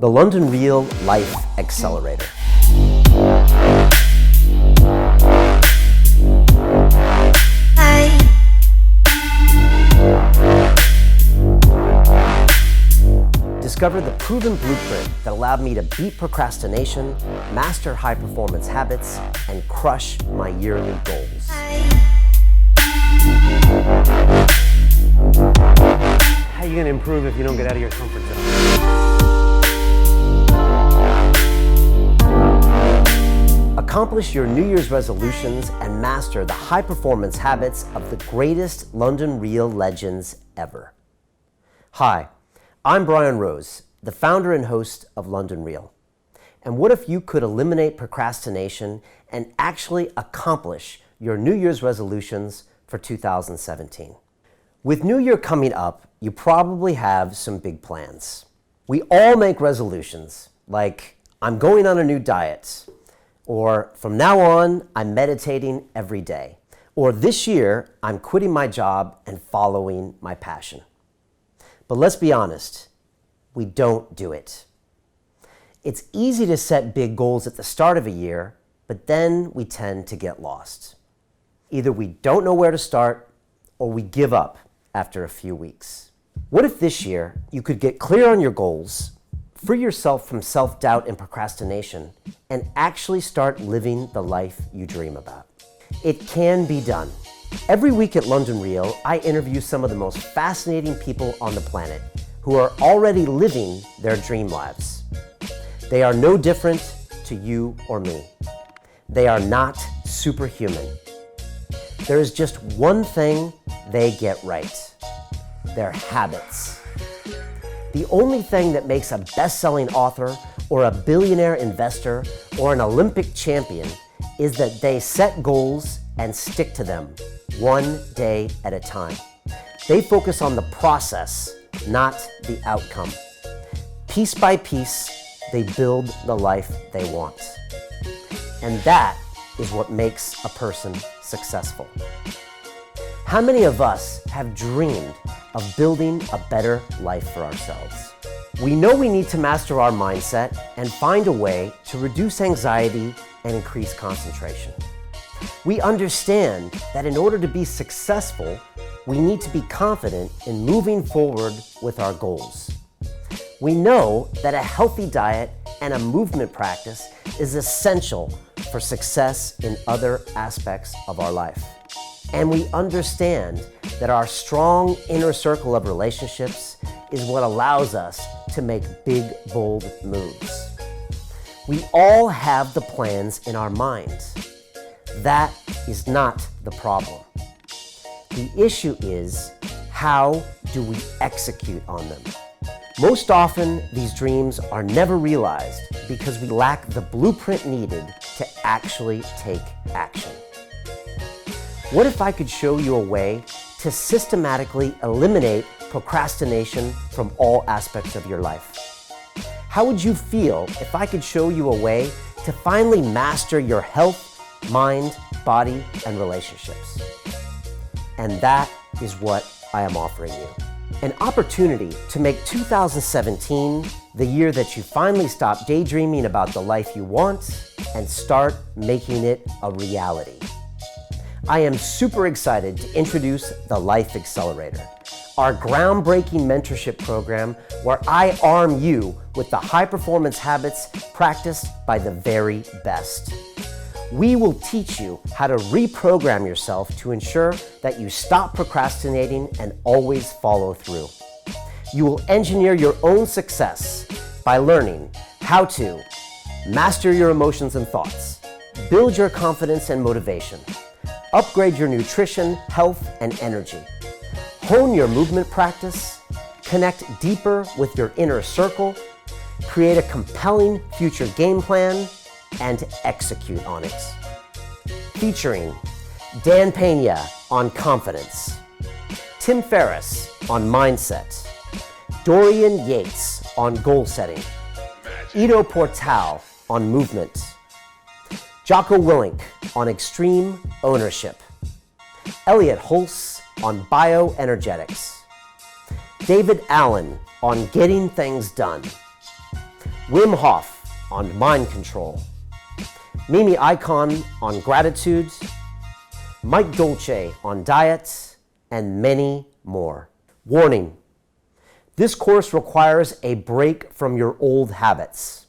the London Real Life Accelerator. Discover the proven blueprint that allowed me to beat procrastination, master high-performance habits, and crush my yearly goals. How are you going to improve if you don't get out of your comfort zone? Accomplish your New Year's resolutions and master the high-performance habits of the greatest London Real legends ever. Hi, I'm Brian Rose, the founder and host of London Real. And what if you could eliminate procrastination and actually accomplish your New Year's resolutions for 2017? With New Year coming up, you probably have some big plans. We all make resolutions, like I'm going on a new diet, or from now on, I'm meditating every day, or this year, I'm quitting my job and following my passion. But let's be honest, we don't do it. It's easy to set big goals at the start of a year, but then we tend to get lost. Either we don't know where to start, or we give up after a few weeks. What if this year you could get clear on your goals, free yourself from self-doubt and procrastination, and actually start living the life you dream about? It can be done. Every week at London Real, I interview some of the most fascinating people on the planet who are already living their dream lives. They are no different to you or me. They are not superhuman. There is just one thing they get right: their habits. The only thing that makes a best-selling author or a billionaire investor or an Olympic champion is that they set goals and stick to them one day at a time. They focus on the process, not the outcome. Piece by piece, they build the life they want. And that is what makes a person successful. How many of us have dreamed of building a better life for ourselves? We know we need to master our mindset and find a way to reduce anxiety and increase concentration. We understand that in order to be successful, we need to be confident in moving forward with our goals. We know that a healthy diet and a movement practice is essential for success in other aspects of our life. And we understand that our strong inner circle of relationships is what allows us to make big, bold moves. We all have the plans in our minds. That is not the problem. The issue is, how do we execute on them? Most often, these dreams are never realized because we lack the blueprint needed to actually take action. What if I could show you a way to systematically eliminate procrastination from all aspects of your life? How would you feel if I could show you a way to finally master your health, mind, body, and relationships? And that is what I am offering you. An opportunity to make 2017 the year that you finally stop daydreaming about the life you want and start making it a reality. I am super excited to introduce the Life Accelerator, our groundbreaking mentorship program where I arm you with the high-performance habits practiced by the very best. We will teach you how to reprogram yourself to ensure that you stop procrastinating and always follow through. You will engineer your own success by learning how to master your emotions and thoughts, build your confidence and motivation, upgrade your nutrition, health, and energy, hone your movement practice, connect deeper with your inner circle, create a compelling future game plan, and execute on it. Featuring Dan Pena on confidence, Tim Ferriss on mindset, Dorian Yates on goal setting, Ido Portal on movement, Jocko Willink on extreme ownership, Elliot Hulse on bioenergetics, David Allen on getting things done, Wim Hof on mind control, Mimi Icon on gratitude, Mike Dolce on diet, and many more. Warning, this course requires a break from your old habits.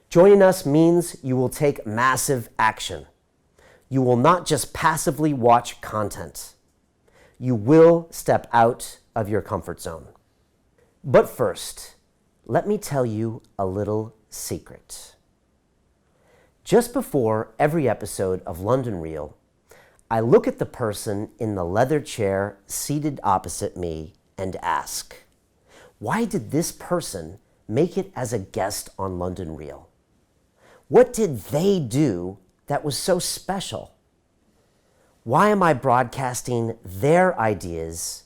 Joining us means you will take massive action. You will not just passively watch content. You will step out of your comfort zone. But first, let me tell you a little secret. Just before every episode of London Real, I look at the person in the leather chair seated opposite me and ask, why did this person make it as a guest on London Real? What did they do that was so special? Why am I broadcasting their ideas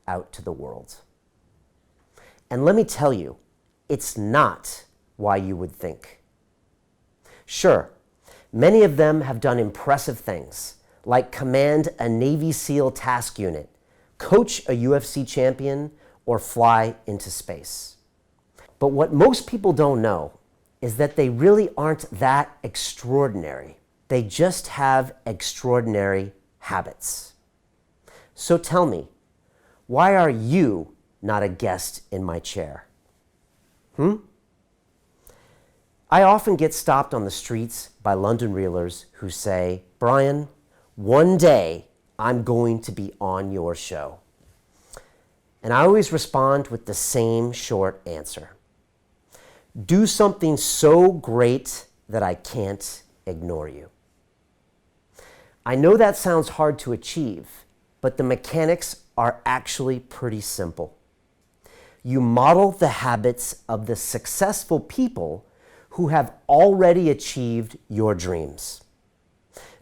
out to the world? And let me tell you, it's not why you would think. Sure, many of them have done impressive things, like command a Navy SEAL task unit, coach a UFC champion, or fly into space. But what most people don't know is that they really aren't that extraordinary. They just have extraordinary habits. So tell me, why are you not a guest in my chair? I often get stopped on the streets by London Reelers who say, Brian, one day I'm going to be on your show. And I always respond with the same short answer. Do something so great that I can't ignore you. I know that sounds hard to achieve, but the mechanics are actually pretty simple. You model the habits of the successful people who have already achieved your dreams.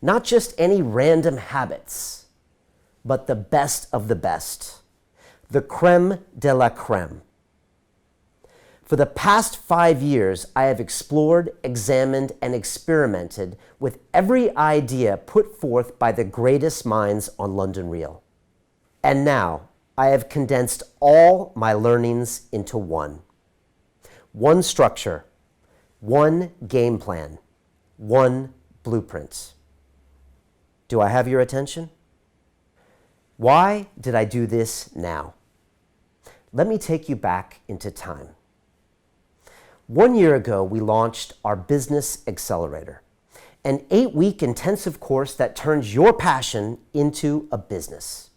Not just any random habits, but the best of the best, the creme de la creme. For the past 5 years, I have explored, examined, and experimented with every idea put forth by the greatest minds on London Real. And now, I have condensed all my learnings into one. One structure, one game plan, one blueprint. Do I have your attention? Why did I do this now? Let me take you back into time. 1 year ago, we launched our Business Accelerator, an 8-week intensive course that turns your passion into a business.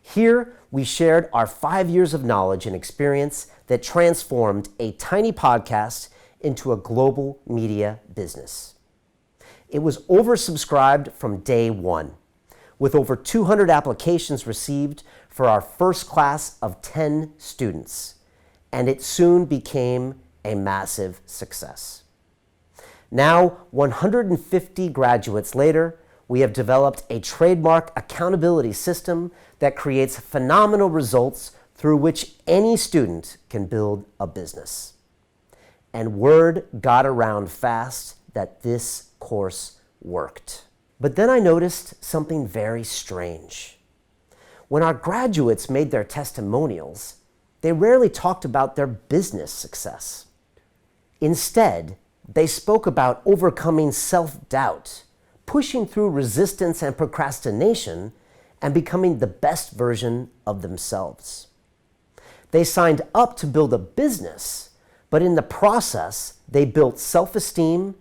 Here, we shared our 5 years of knowledge and experience that transformed a tiny podcast into a global media business. It was oversubscribed from day one, with over 200 applications received for our first class of 10 students, and it soon became a massive success. Now, 150 graduates later, we have developed a trademark accountability system that creates phenomenal results through which any student can build a business. And word got around fast that this course worked. But then I noticed something very strange. When our graduates made their testimonials, they rarely talked about their business success. Instead, they spoke about overcoming self-doubt, pushing through resistance and procrastination, and becoming the best version of themselves. They signed up to build a business, but in the process, they built self-esteem,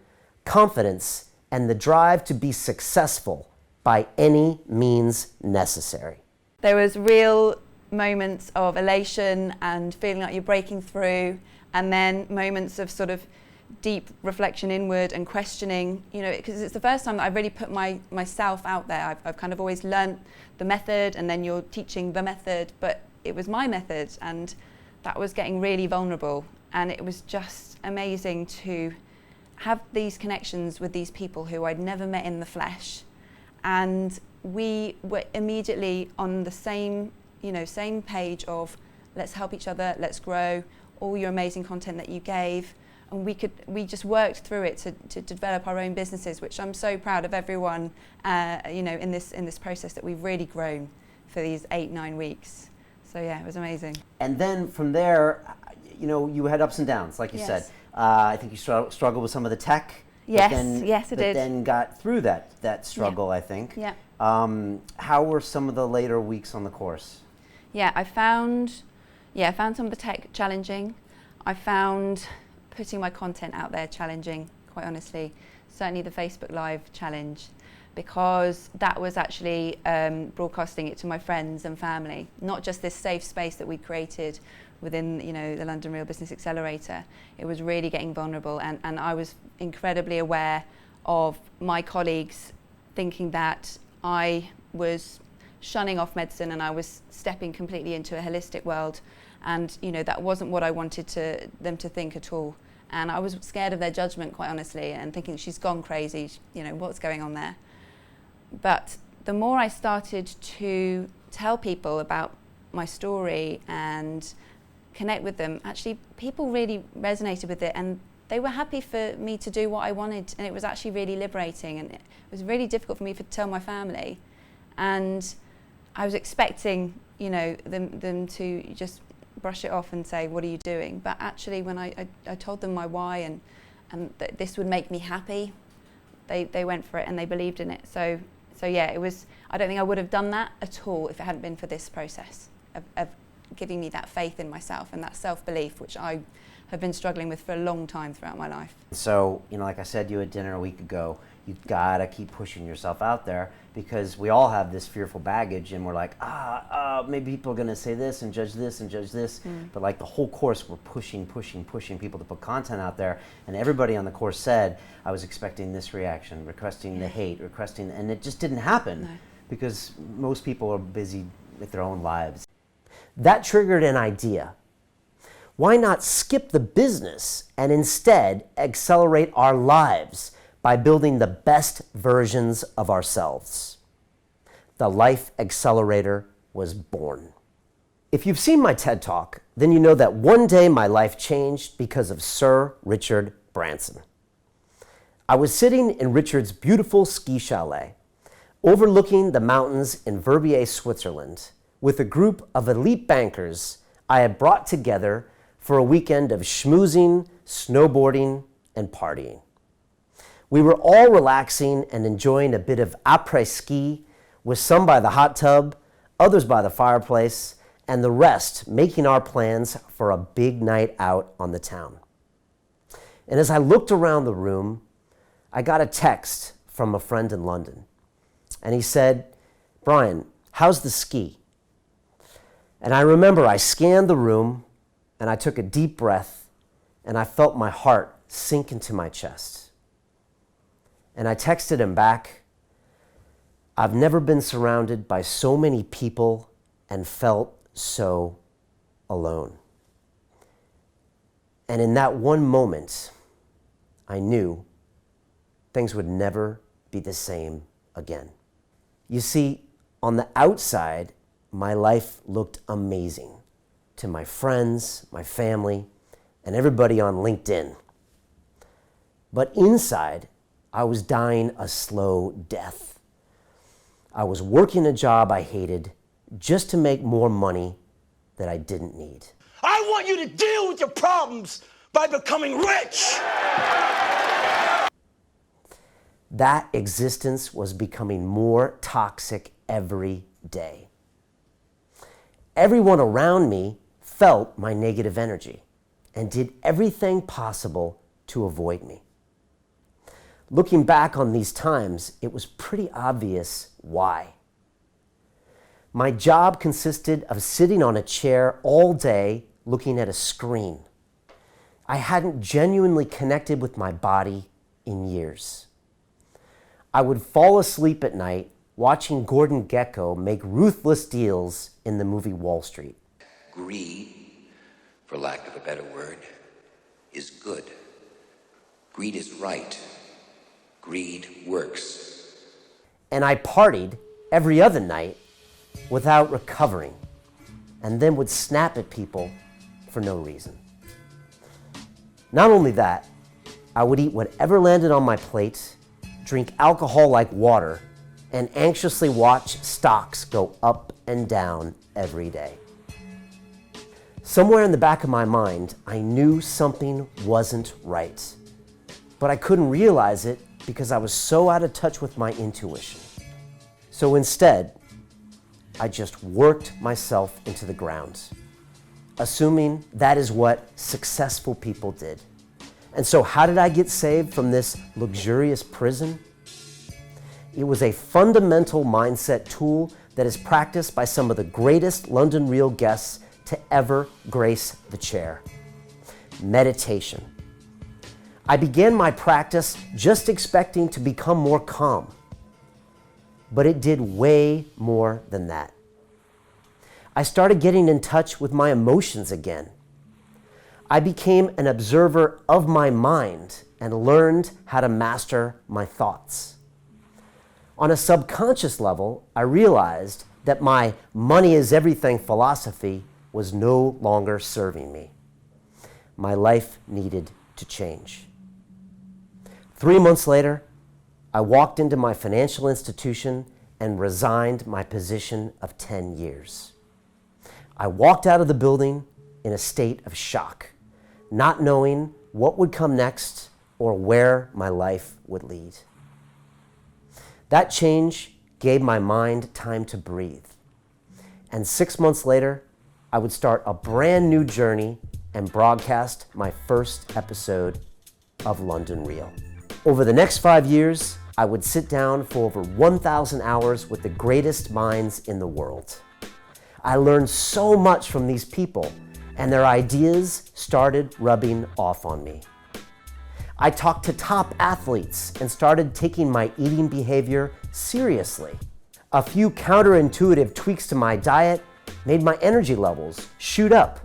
confidence, and the drive to be successful by any means necessary. There was real moments of elation and feeling like you're breaking through, and then moments of sort of deep reflection inward and questioning, because it's the first time that I've really put myself out there. I've kind of always learnt the method, and then you're teaching the method, but it was my method, and that was getting really vulnerable. And it was just amazing to have these connections with these people who I'd never met in the flesh. And we were immediately on the same page of let's help each other, let's grow, all your amazing content that you gave. And we just worked through it to develop our own businesses, which I'm so proud of everyone, in this process that we've really grown for these 8-9 weeks. So yeah, it was amazing. And then from there, you know, you had ups and downs, like you Yes. said. I think you struggled with some of the tech. Yes, yes, I but did. then got through that struggle, I think. Yeah. How were some of the later weeks on the course? Yeah, I found some of the tech challenging. I found putting my content out there challenging, quite honestly. Certainly the Facebook Live challenge, because that was actually broadcasting it to my friends and family, not just this safe space that we created within, you know, the London Real Business Accelerator. It was really getting vulnerable, and I was incredibly aware of my colleagues thinking that I was shunning off medicine and I was stepping completely into a holistic world, and you know, that wasn't what I wanted them to think at all. And I was scared of their judgment, quite honestly, and thinking, she's gone crazy, you know, what's going on there? But the more I started to tell people about my story and connect with them, actually people really resonated with it, and they were happy for me to do what I wanted, and it was actually really liberating, and it was really difficult for me to tell my family. And I was expecting, you know, them to just brush it off and say, what are you doing? But actually when I told them my why and that this would make me happy, they went for it and they believed in it. So yeah, it was, I don't think I would have done that at all if it hadn't been for this process of giving me that faith in myself and that self-belief, which I have been struggling with for a long time throughout my life. So, you know, like I said to you at dinner a week ago, you've got to keep pushing yourself out there, because we all have this fearful baggage, and we're like, maybe people are going to say this and judge this and judge this. But like the whole course, we're pushing people to put content out there. And everybody on the course said, I was expecting this reaction, requesting the hate, and it just didn't happen because most people are busy with their own lives. That triggered an idea. Why not skip the business and instead accelerate our lives by building the best versions of ourselves? The Life Accelerator was born. If you've seen my TED Talk, then you know that one day my life changed because of Sir Richard Branson. I was sitting in Richard's beautiful ski chalet, overlooking the mountains in Verbier, Switzerland, with a group of elite bankers I had brought together for a weekend of schmoozing, snowboarding, and partying. We were all relaxing and enjoying a bit of après-ski, with some by the hot tub, others by the fireplace, and the rest making our plans for a big night out on the town. And as I looked around the room, I got a text from a friend in London. And he said, Brian, how's the ski? And I remember I scanned the room, and I took a deep breath, and I felt my heart sink into my chest. And I texted him back, I've never been surrounded by so many people and felt so alone. And in that one moment, I knew things would never be the same again. You see, on the outside, my life looked amazing to my friends, my family, and everybody on LinkedIn. But inside, I was dying a slow death. I was working a job I hated just to make more money that I didn't need. I want you to deal with your problems by becoming rich. That existence was becoming more toxic every day. Everyone around me felt my negative energy and did everything possible to avoid me. Looking back on these times, it was pretty obvious why. My job consisted of sitting on a chair all day looking at a screen. I hadn't genuinely connected with my body in years. I would fall asleep at night watching Gordon Gecko make ruthless deals in the movie Wall Street. Greed, for lack of a better word, is good. Greed is right. Greed works. And I partied every other night without recovering, and then would snap at people for no reason. Not only that, I would eat whatever landed on my plate, drink alcohol like water, and anxiously watch stocks go up and down every day. Somewhere in the back of my mind, I knew something wasn't right, but I couldn't realize it because I was so out of touch with my intuition. So instead, I just worked myself into the ground, assuming that is what successful people did. And so how did I get saved from this luxurious prison? It was a fundamental mindset tool that is practiced by some of the greatest London Real guests to ever grace the chair: meditation. I began my practice just expecting to become more calm, but it did way more than that. I started getting in touch with my emotions again. I became an observer of my mind and learned how to master my thoughts. On a subconscious level, I realized that my money is everything philosophy was no longer serving me. My life needed to change. 3 months later, I walked into my financial institution and resigned my position of 10 years. I walked out of the building in a state of shock, not knowing what would come next or where my life would lead. That change gave my mind time to breathe. And 6 months later, I would start a brand new journey and broadcast my first episode of London Real. Over the next 5 years, I would sit down for over 1,000 hours with the greatest minds in the world. I learned so much from these people, and their ideas started rubbing off on me. I talked to top athletes and started taking my eating behavior seriously. A few counterintuitive tweaks to my diet made my energy levels shoot up.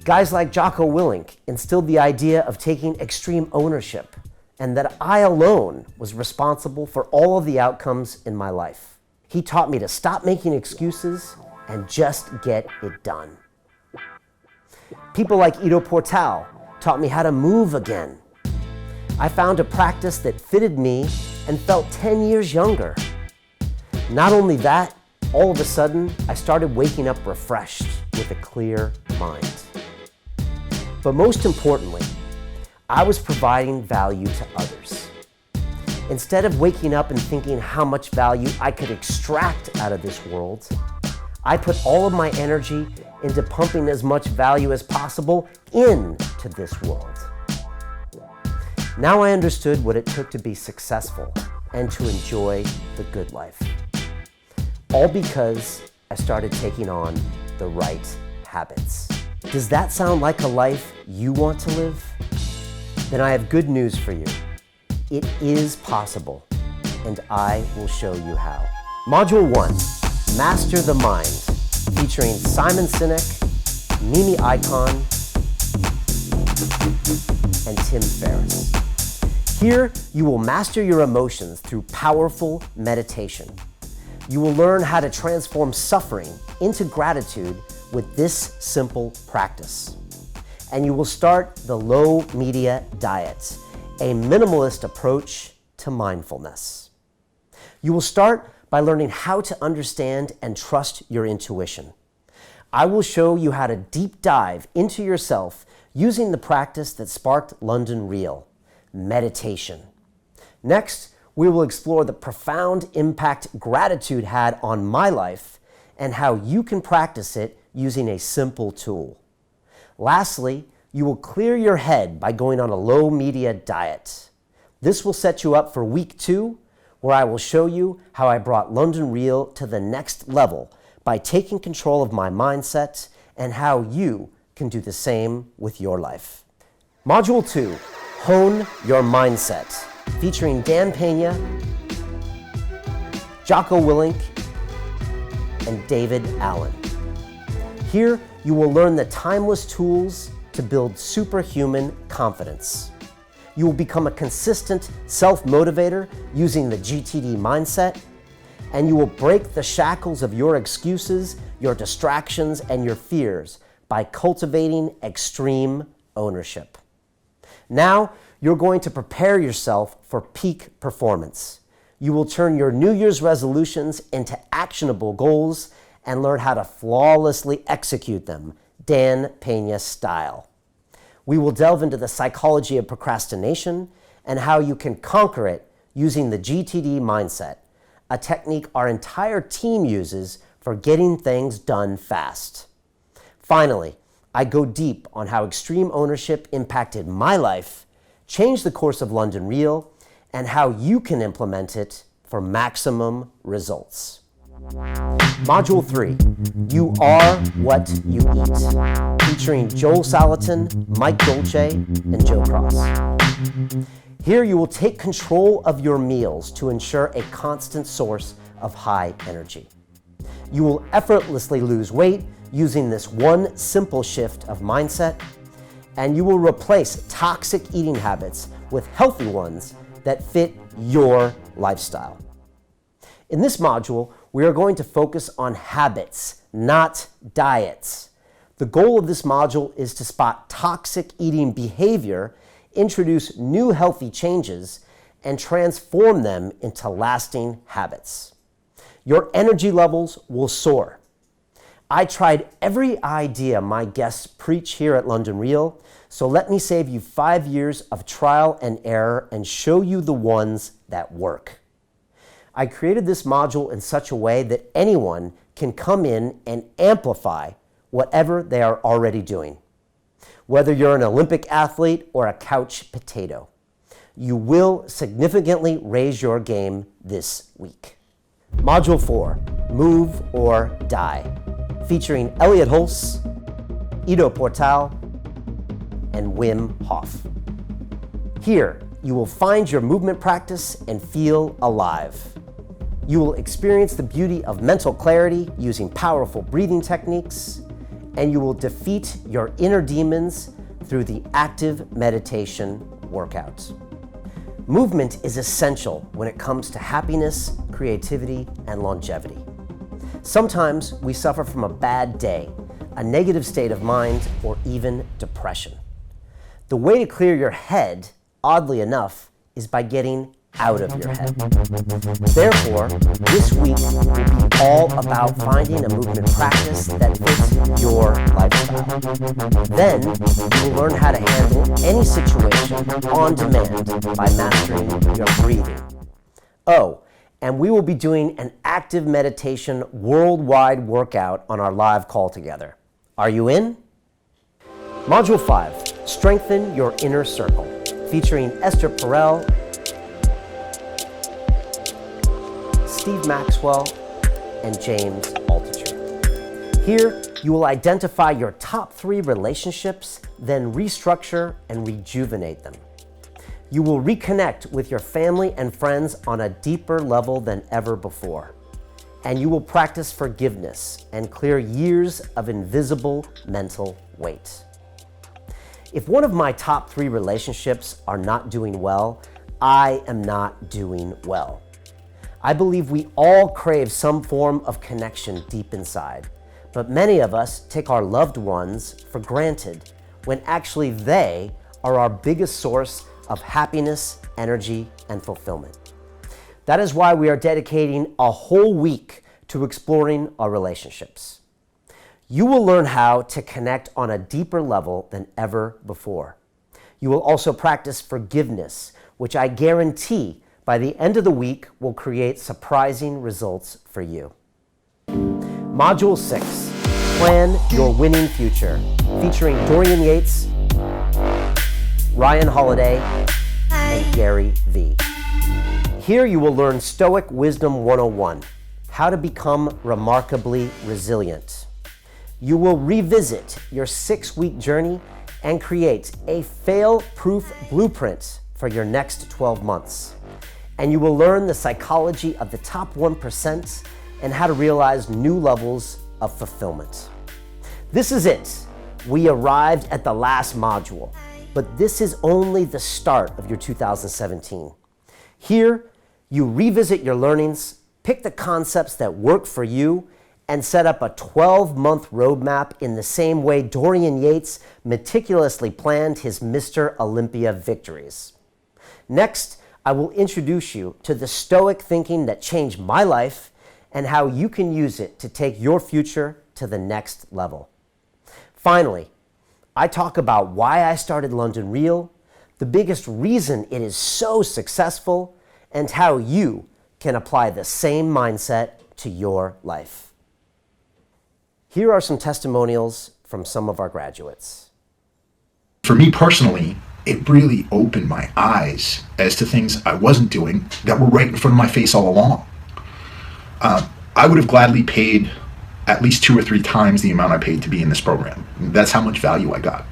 Guys like Jocko Willink instilled the idea of taking extreme ownership and that I alone was responsible for all of the outcomes in my life. He taught me to stop making excuses and just get it done. People like Ido Portal taught me how to move again. I found a practice that fitted me and felt 10 years younger. Not only that, all of a sudden, I started waking up refreshed with a clear mind. But most importantly, I was providing value to others. Instead of waking up and thinking how much value I could extract out of this world, I put all of my energy into pumping as much value as possible into this world. Now I understood what it took to be successful and to enjoy the good life. All because I started taking on the right habits. Does that sound like a life you want to live? Then I have good news for you. It is possible, and I will show you how. Module 1, Master the Mind, featuring Simon Sinek, Mimi Icon, and Tim Ferriss. Here, you will master your emotions through powerful meditation. You will learn how to transform suffering into gratitude with this simple practice. And you will start the low media diet, a minimalist approach to mindfulness. You will start by learning how to understand and trust your intuition. I will show you how to deep dive into yourself using the practice that sparked London Real, meditation. Next, we will explore the profound impact gratitude had on my life and how you can practice it using a simple tool. Lastly, you will clear your head by going on a low media diet. This will set you up for week 2, where I will show you how I brought London Real to the next level by taking control of my mindset and how you can do the same with your life. Module 2, Hone Your Mindset, featuring Dan Pena, Jocko Willink, and David Allen. Here, you will learn the timeless tools to build superhuman confidence. You will become a consistent self-motivator using the GTD mindset, and you will break the shackles of your excuses, your distractions, and your fears by cultivating extreme ownership. Now, you're going to prepare yourself for peak performance. You will turn your New Year's resolutions into actionable goals and learn how to flawlessly execute them Dan Pena style. We will delve into the psychology of procrastination and how you can conquer it using the GTD mindset, a technique our entire team uses for getting things done fast. Finally, I go deep on how extreme ownership impacted my life, changed the course of London Real, and how you can implement it for maximum results. Module 3, You Are What You Eat, featuring Joel Salatin, Mike Dolce, and Joe Cross. Here you will take control of your meals to ensure a constant source of high energy. You will effortlessly lose weight using this one simple shift of mindset, and you will replace toxic eating habits with healthy ones that fit your lifestyle. In this module, we are going to focus on habits, not diets. The goal of this module is to spot toxic eating behavior, introduce new healthy changes, and transform them into lasting habits. Your energy levels will soar. I tried every idea my guests preach here at London Real, so let me save you 5 years of trial and error and show you the ones that work. I created this module in such a way that anyone can come in and amplify whatever they are already doing. Whether you're an Olympic athlete or a couch potato, you will significantly raise your game this week. Module 4, Move or Die, featuring Elliot Hulse, Ido Portal, and Wim Hof. Here, you will find your movement practice and feel alive. You will experience the beauty of mental clarity using powerful breathing techniques, and you will defeat your inner demons through the active meditation workout. Movement is essential when it comes to happiness, creativity, and longevity. Sometimes we suffer from a bad day, a negative state of mind, or even depression. The way to clear your head, oddly enough, is by getting out of your head. Therefore, this week will be all about finding a movement practice that fits your lifestyle. Then, you'll learn how to handle any situation on demand by mastering your breathing. Oh, and we will be doing an active meditation worldwide workout on our live call together. Are you in? Module 5, Strengthen Your Inner Circle, featuring Esther Perel, Steve Maxwell, and James Altucher. Here, you will identify your top 3 relationships, then restructure and rejuvenate them. You will reconnect with your family and friends on a deeper level than ever before. And you will practice forgiveness and clear years of invisible mental weight. If one of my top 3 relationships are not doing well, I am not doing well. I believe we all crave some form of connection deep inside, but many of us take our loved ones for granted when actually they are our biggest source of happiness, energy, and fulfillment. That is why we are dedicating a whole week to exploring our relationships. You will learn how to connect on a deeper level than ever before. You will also practice forgiveness, which I guarantee by the end of the week will create surprising results for you. Module 6, Plan Your Winning Future, featuring Dorian Yates, Ryan Holiday, and Gary Vee. Here you will learn Stoic Wisdom 101, how to become remarkably resilient. You will revisit your 6-week journey and create a fail-proof blueprint for your next 12 months. And you will learn the psychology of the top 1% and how to realize new levels of fulfillment. This is it. We arrived at the last module, but this is only the start of your 2017. Here, you revisit your learnings, pick the concepts that work for you, and set up a 12-month roadmap in the same way Dorian Yates meticulously planned his Mr. Olympia victories. Next, I will introduce you to the Stoic thinking that changed my life and how you can use it to take your future to the next level. Finally, I talk about why I started London Real, the biggest reason it is so successful, and how you can apply the same mindset to your life. Here are some testimonials from some of our graduates. For me personally, it really opened my eyes as to things I wasn't doing that were right in front of my face all along. I would have gladly paid at least 2 or 3 times the amount I paid to be in this program. That's how much value I got.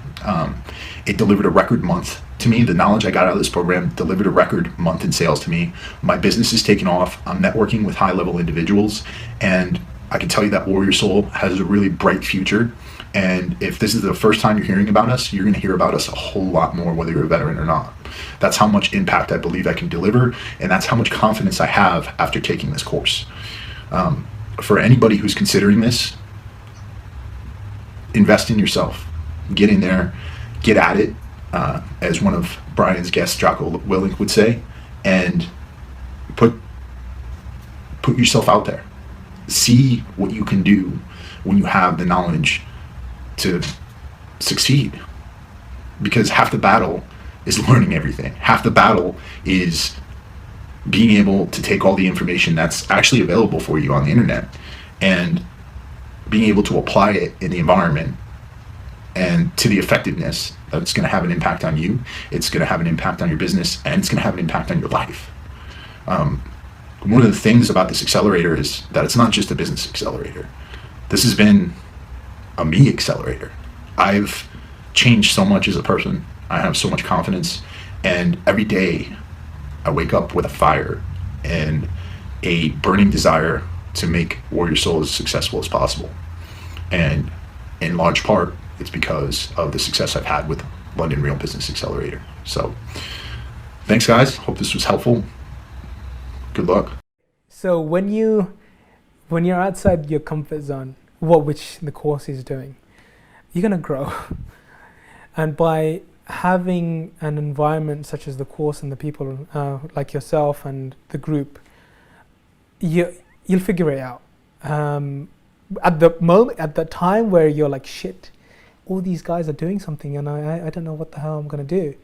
It delivered a record month to me. The knowledge I got out of this program delivered a record month in sales to me. My business is taking off. I'm networking with high-level individuals, and I can tell you that Warrior Soul has a really bright future. And if this is the first time you're hearing about us, you're going to hear about us a whole lot more, whether you're a veteran or not. That's how much impact I believe I can deliver, and that's how much confidence I have after taking this course. For anybody who's considering this, invest in yourself. Get in there, get at it, as one of Brian's guests, Jocko Willink, would say, and put yourself out there. See what you can do when you have the knowledge to succeed. Because half the battle is learning everything. Half the battle is being able to take all the information that's actually available for you on the internet and being able to apply it in the environment and to the effectiveness that it's going to have an impact on you, it's going to have an impact on your business, and it's going to have an impact on your life. One of the things about this accelerator is that it's not just a business accelerator. This has been a me accelerator. I've changed so much as a person. I have so much confidence, and every day I wake up with a fire and a burning desire to make Warrior Soul as successful as possible. And in large part, it's because of the success I've had with London Real Business Accelerator. So thanks, guys. Hope this was helpful. Good luck. So when you're outside your comfort zone, which the course is doing, you're going to grow. And by having an environment such as the course and the people like yourself and the group, you'll figure it out. At the time where you're like, shit, all these guys are doing something and I don't know what the hell I'm going to do.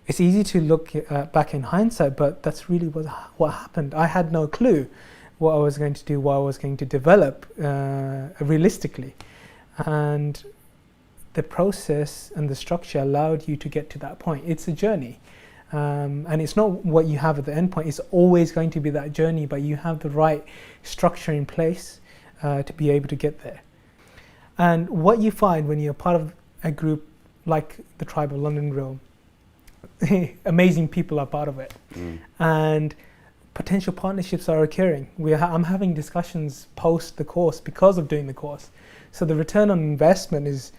It's easy to look back in hindsight, but that's really what happened. I had no clue what I was going to do, what I was going to develop realistically. And the process and the structure allowed you to get to that point. It's a journey. And it's not what you have at the end point. It's always going to be that journey, but you have the right structure in place to be able to get there. And what you find when you're part of a group like the Tribe of London Real, amazing people are part of it. And potential partnerships are occurring. I'm having discussions post the course because of doing the course. So the return on investment is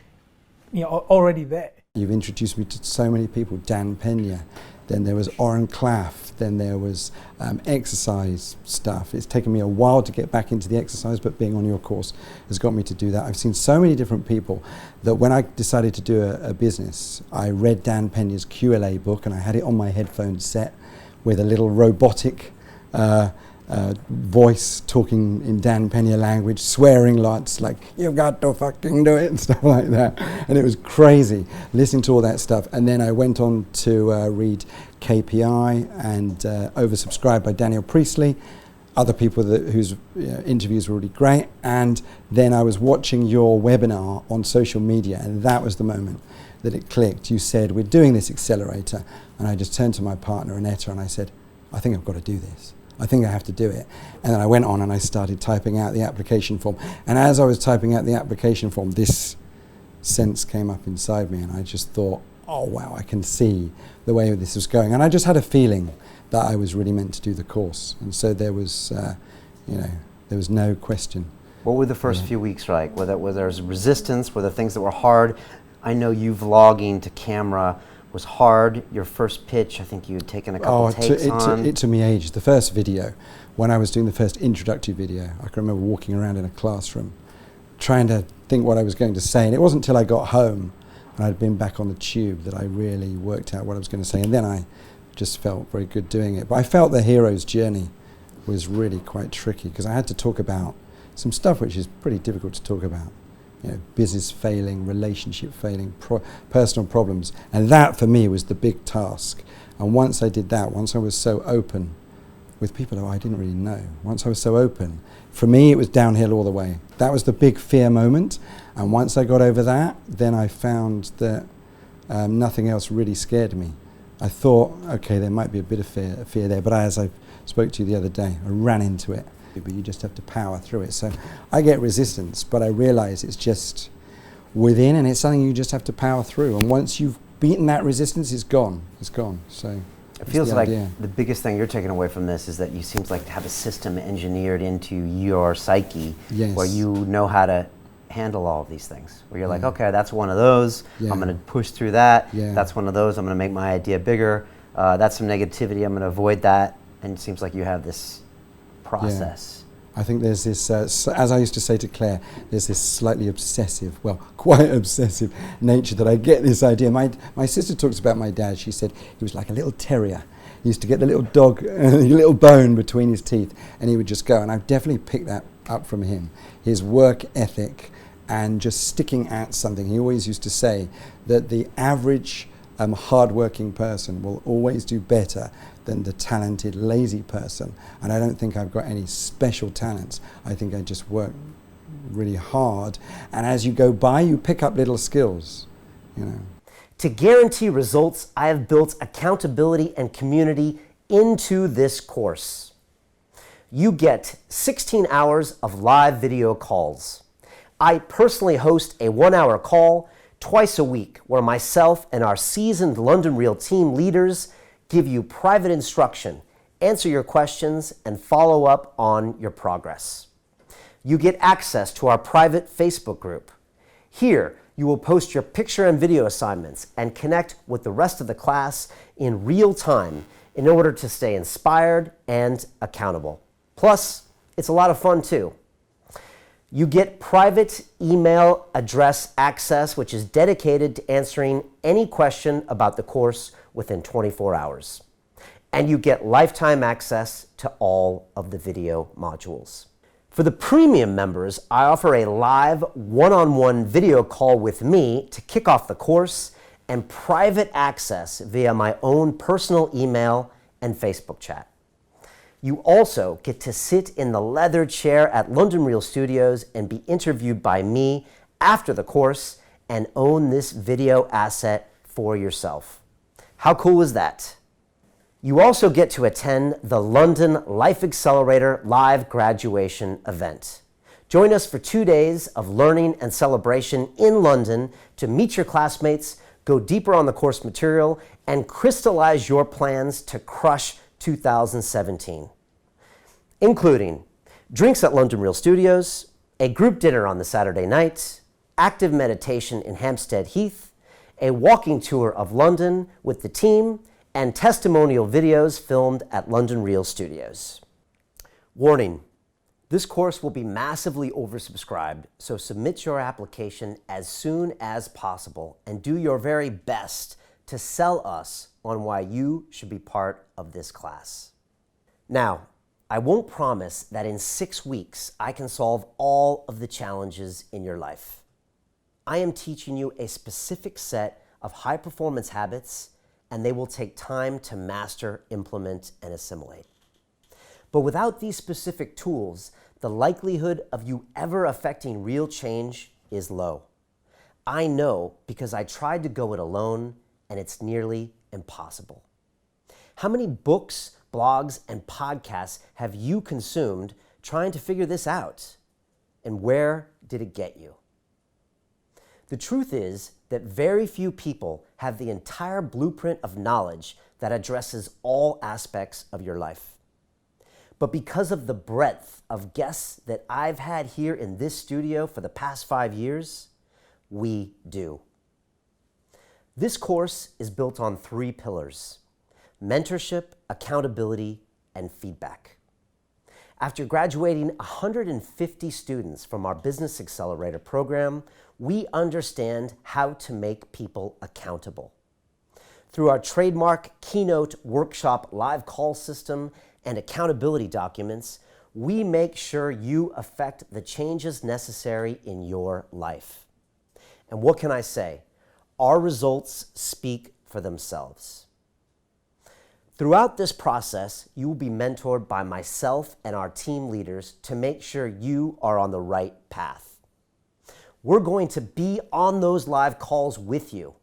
already there. You've introduced me to so many people. Dan Pena, then there was Oren Claff, then there was exercise stuff. It's taken me a while to get back into the exercise, but being on your course has got me to do that. I've seen so many different people that when I decided to do a business, I read Dan Pena's QLA book and I had it on my headphone set with a little robotic voice talking in Dan Pena language, swearing lots, like, you've got to fucking do it, and stuff like that. And it was crazy listening to all that stuff. And then I went on to read KPI and oversubscribed by Daniel Priestley, other people whose interviews were really great. And then I was watching your webinar on social media, and that was the moment that it clicked. You said, we're doing this accelerator. And I just turned to my partner, Annetta, and I said, I think I've got to do this. I think I have to do it. And then I went on and I started typing out the application form. And as I was typing out the application form, this sense came up inside me, and I just thought, oh wow, I can see the way this was going. And I just had a feeling that I was really meant to do the course. And so there was, there was no question. What were the first few weeks like? Were there resistance? Were there things that were hard? I know you vlogging to camera was hard. Your first pitch, I think you had taken a couple takes on. It took me ages. The first video, when I was doing the first introductory video, I can remember walking around in a classroom trying to think what I was going to say. And it wasn't until I got home and I'd been back on the tube that I really worked out what I was going to say. And then I just felt very good doing it. But I felt the hero's journey was really quite tricky because I had to talk about some stuff which is pretty difficult to talk about. business failing, relationship failing, personal problems. And that for me was the big task. And once I did that, once I was so open with people who I didn't really know, once I was so open, for me it was downhill all the way. That was the big fear moment. And once I got over that, then I found that nothing else really scared me. I thought, okay, there might be a bit of fear there, but as I spoke to you the other day, I ran into it. But you just have to power through it. So I get resistance, but I realize it's just within, and it's something you just have to power through. And once you've beaten that resistance, it's gone. It's gone. So it feels like the biggest thing you're taking away from this is that you seem like to have a system engineered into your psyche, where you know how to handle all of these things. Where you're like, okay, that's one of those. I'm going to push through that. That's one of those. I'm going to make my idea bigger. That's some negativity. I'm going to avoid that. And it seems like you have this process. I think there's this, as I used to say to Claire, there's this slightly obsessive, well, quite obsessive nature that I get this idea. My sister talks about my dad. She said he was like a little terrier. He used to get the little dog, a little bone between his teeth, and he would just go. And I've definitely picked that up from him. His work ethic and just sticking at something. He always used to say that the average hard-working person will always do better than the talented, lazy person. And I don't think I've got any special talents. I think I just work really hard. And as you go by, you pick up little skills, To guarantee results, I have built accountability and community into this course. You get 16 hours of live video calls. I personally host a 1-hour call twice a week where myself and our seasoned London Real team leaders give you private instruction, answer your questions, and follow up on your progress. You get access to our private Facebook group. Here, you will post your picture and video assignments and connect with the rest of the class in real time in order to stay inspired and accountable. Plus, it's a lot of fun too. You get private email address access, which is dedicated to answering any question about the course within 24 hours. And you get lifetime access to all of the video modules. For the premium members, I offer a live one-on-one video call with me to kick off the course and private access via my own personal email and Facebook chat. You also get to sit in the leather chair at London Real Studios and be interviewed by me after the course and own this video asset for yourself. How cool is that? You also get to attend the London Life Accelerator live graduation event. Join us for 2 days of learning and celebration in London to meet your classmates, go deeper on the course material, and crystallize your plans to crush 2017, including drinks at London Real Studios, a group dinner on the Saturday night, active meditation in Hampstead Heath, a walking tour of London with the team, and testimonial videos filmed at London Real Studios. Warning, this course will be massively oversubscribed, so submit your application as soon as possible and do your very best to sell us on why you should be part of this class. Now, I won't promise that in 6 weeks I can solve all of the challenges in your life. I am teaching you a specific set of high-performance habits, and they will take time to master, implement, and assimilate. But without these specific tools, the likelihood of you ever affecting real change is low. I know because I tried to go it alone, and it's nearly impossible. How many books, blogs, and podcasts have you consumed trying to figure this out? And where did it get you? The truth is that very few people have the entire blueprint of knowledge that addresses all aspects of your life. But because of the breadth of guests that I've had here in this studio for the past 5 years, we do. This course is built on 3 pillars: mentorship, accountability, and feedback. After graduating 150 students from our Business Accelerator program, we understand how to make people accountable. Through our trademark Keynote Workshop live call system and accountability documents, we make sure you affect the changes necessary in your life. And what can I say? Our results speak for themselves. Throughout this process, you will be mentored by myself and our team leaders to make sure you are on the right path. We're going to be on those live calls with you.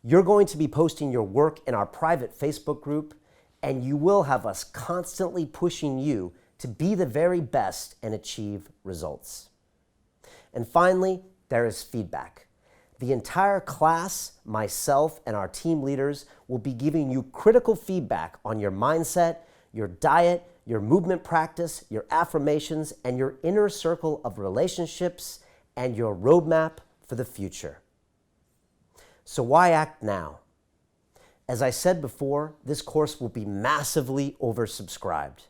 You're going to be posting your work in our private Facebook group, and you will have us constantly pushing you to be the very best and achieve results. And finally, there is feedback. The entire class, myself, and our team leaders will be giving you critical feedback on your mindset, your diet, your movement practice, your affirmations, and your inner circle of relationships, and your roadmap for the future. So why act now? As I said before, this course will be massively oversubscribed.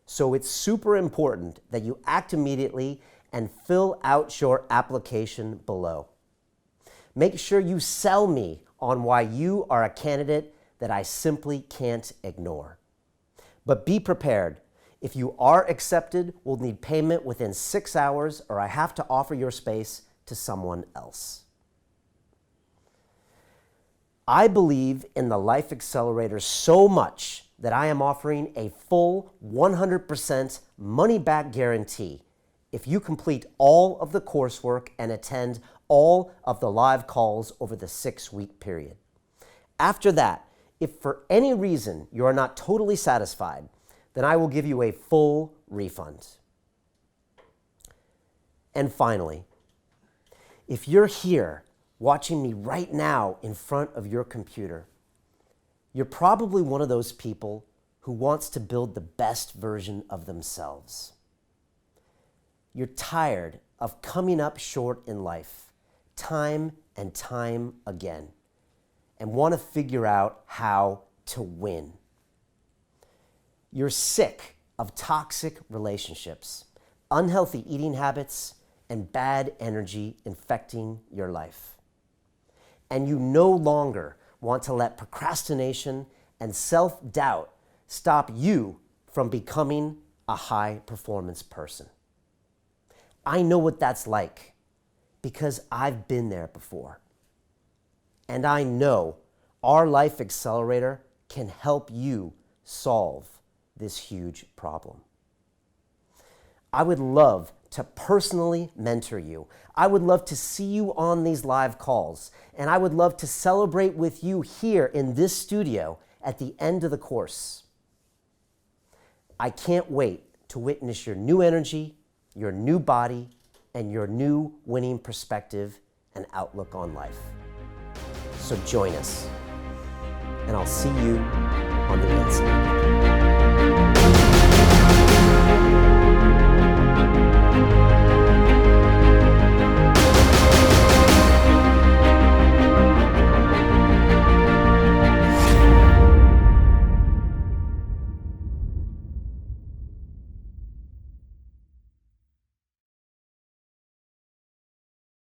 So it's super important that you act immediately and fill out your application below. Make sure you sell me on why you are a candidate that I simply can't ignore. But be prepared. If you are accepted, we'll need payment within 6 hours, or I have to offer your space to someone else. I believe in the Life Accelerator so much that I am offering a full 100% money-back guarantee if you complete all of the coursework and attend all of the live calls over the 6-week period. After that, if for any reason you are not totally satisfied, then I will give you a full refund. And finally, if you're here watching me right now in front of your computer, you're probably one of those people who wants to build the best version of themselves. You're tired of coming up short in life, time and time again, and want to figure out how to win. You're sick of toxic relationships, unhealthy eating habits, and bad energy infecting your life. And you no longer want to let procrastination and self-doubt stop you from becoming a high-performance person. I know what that's like because I've been there before. And I know our Life Accelerator can help you solve this huge problem. I would love to personally mentor you. I would love to see you on these live calls, and I would love to celebrate with you here in this studio at the end of the course. I can't wait to witness your new energy, your new body, and your new winning perspective and outlook on life. So join us, and I'll see you on the inside.